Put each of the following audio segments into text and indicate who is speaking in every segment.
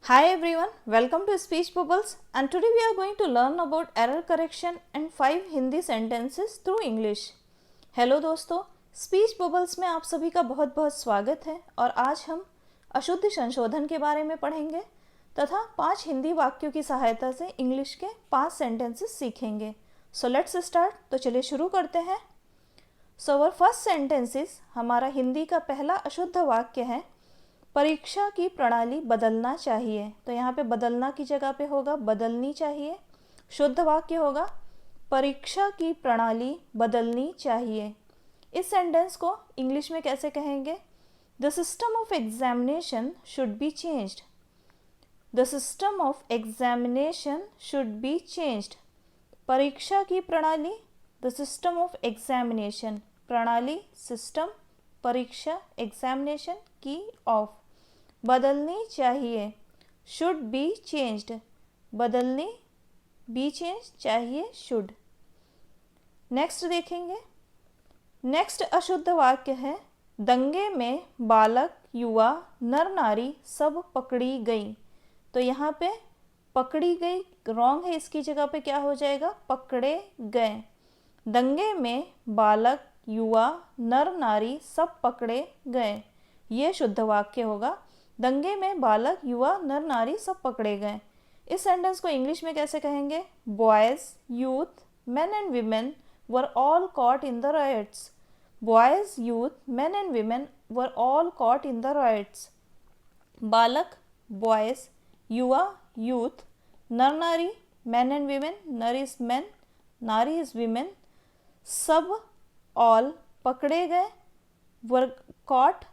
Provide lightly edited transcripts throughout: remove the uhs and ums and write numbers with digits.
Speaker 1: Hi everyone, welcome to Speech Bubbles and today we are going to learn about error correction and 5 Hindi sentences through English. Hello दोस्तों, speech bubbles में आप सभी का बहुत बहुत स्वागत है और आज हम अशुद्ध संशोधन के बारे में पढ़ेंगे तथा 5 हिंदी वाक्यों की सहायता से इंग्लिश के 5 सेंटेंसेस सीखेंगे. So let's start. तो चलिए शुरू करते हैं. सो अवर फर्स्ट सेंटेंसेस, हमारा हिंदी का पहला अशुद्ध वाक्य है परीक्षा की प्रणाली बदलना चाहिए. तो यहाँ पे बदलना की जगह पे होगा बदलनी चाहिए. शुद्ध वाक्य होगा परीक्षा की प्रणाली बदलनी चाहिए. इस सेंटेंस को इंग्लिश में कैसे कहेंगे? The system of examination should be changed. The system of examination should be changed. परीक्षा की प्रणाली, द सिस्टम ऑफ एग्जामिनेशन, प्रणाली सिस्टम, परीक्षा एग्जामिनेशन की ऑफ, बदलनी चाहिए. शुड बी चेंज्ड, बदलनी, बी चेंज चाहिए शुड. नेक्स्ट देखेंगे. नेक्स्ट अशुद्ध वाक्य है दंगे में बालक युवा नर नारी सब पकड़ी गई. तो यहाँ पे पकड़ी गई रॉन्ग है, इसकी जगह पे क्या हो जाएगा? पकड़े गए. दंगे में बालक युवा नर नारी सब पकड़े गए, ये शुद्ध वाक्य होगा. दंगे में बालक युवा नर नारी सब पकड़े गए. इस सेंटेंस को इंग्लिश में कैसे कहेंगे? Boys youth main and women were all caught in the rights. Boys youth main and women were all caught in the rights. बालक बॉयज, युवा यूथ, नर नारी मैन एंड वीमेन, नर इज मैन, नारी इज वीमेन, सब all पकड़े गए, were caught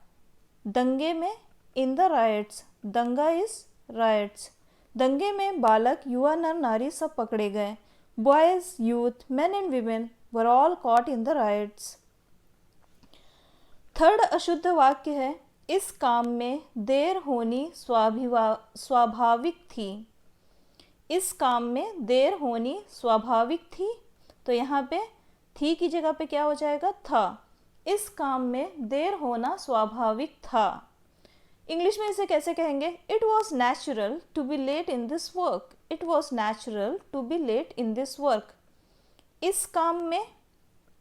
Speaker 1: दंगे में, इन द राइट्स, दंगा इज राइट्स. दंगे में बालक युवा नर नारी सब पकड़े गए. Boys youth main and women were all caught in the rights. Third अशुद्ध वाक्य है इस काम में देर होनी स्वाभाविक थी. इस काम में देर होनी स्वाभाविक थी. तो यहाँ पे थी की जगह पे क्या हो जाएगा? था. इस काम में देर होना स्वाभाविक था. इंग्लिश में इसे कैसे कहेंगे? It was natural to be late in this work. It was natural to be late in this work. इस काम में,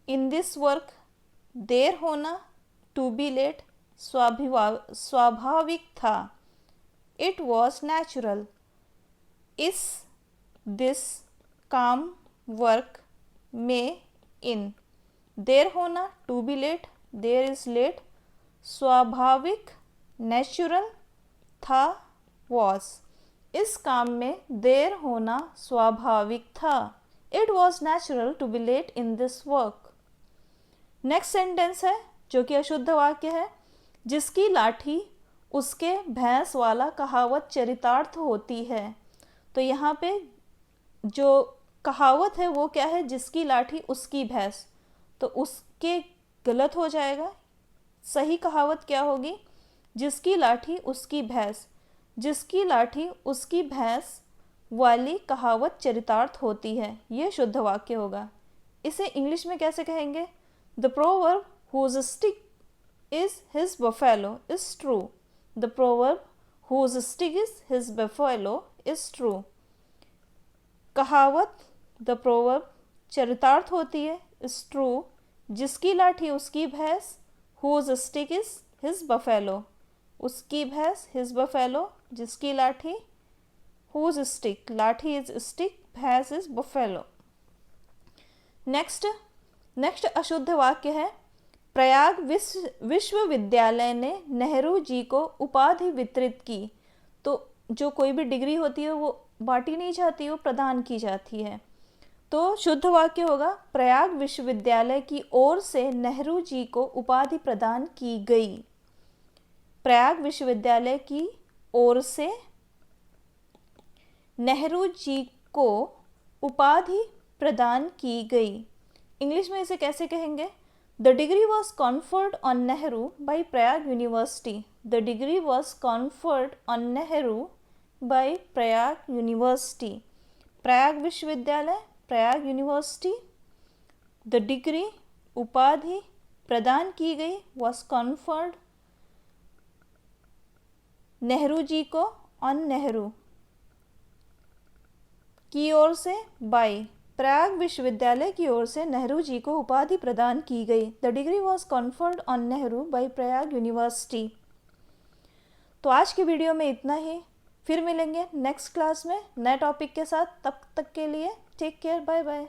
Speaker 1: इन दिस वर्क, देर होना, टू बी लेट, स्वाभाविक था. It was natural. इस, दिस, काम, वर्क, में, इन, देर होना, टू बी लेट, देर इज लेट, स्वाभाविक, नेचुरल, था, वॉज. इस काम में देर होना स्वाभाविक था. It was natural to be late in this work. Next sentence है जो कि अशुद्ध वाक्य है जिसकी लाठी उसके भैंस वाला कहावत चरितार्थ होती है. तो यहाँ पे जो कहावत है वो क्या है? जिसकी लाठी उसकी भैंस. तो उसके गलत हो जाएगा. सही कहावत क्या होगी? जिसकी लाठी उसकी भैंस. जिसकी लाठी उसकी भैंस वाली कहावत चरितार्थ होती है, ये शुद्ध वाक्य होगा. इसे इंग्लिश में कैसे कहेंगे? The proverb whose stick is his buffalo is true. The proverb whose stick is his buffalo is true. कहावत, द प्रोवर्ब, चरितार्थ होती है, इज ट्रू. जिसकी लाठी उसकी भैंस, whose stick is his buffalo, उसकी भैंस, हिज बफेलो, जिसकी लाठी, हुज स्टिक, लाठी इज स्टिक, भैंस इज बफेलो. नेक्स्ट अशुद्ध वाक्य है प्रयाग विश्वविद्यालय ने नेहरू जी को उपाधि वितरित की. तो जो कोई भी डिग्री होती है वो बांटी नहीं जाती, वो प्रदान की जाती है. तो शुद्ध वाक्य होगा प्रयाग विश्वविद्यालय की ओर से नेहरू जी को उपाधि प्रदान की गई. प्रयाग विश्वविद्यालय की ओर से नेहरू जी को उपाधि प्रदान की गई. इंग्लिश में इसे कैसे कहेंगे? The degree was conferred on Nehru by Prayag university. The degree was conferred on Nehru by Prayag university. Prayag विश्वविद्यालय, प्रयाग यूनिवर्सिटी. द डिग्री, उपाधि, प्रदान की गई, वॉज कॉन्फर्ड नेहरू जी को ऑन नेहरू की ओर से बाय प्रयाग विश्वविद्यालय की ओर से नेहरू जी को उपाधि प्रदान की गई। The degree was conferred on Nehru by Prayag university. तो आज की वीडियो में इतना ही, फिर मिलेंगे नेक्स्ट क्लास में नए टॉपिक के साथ। तब तक के लिए टेक केयर, बाय बाय।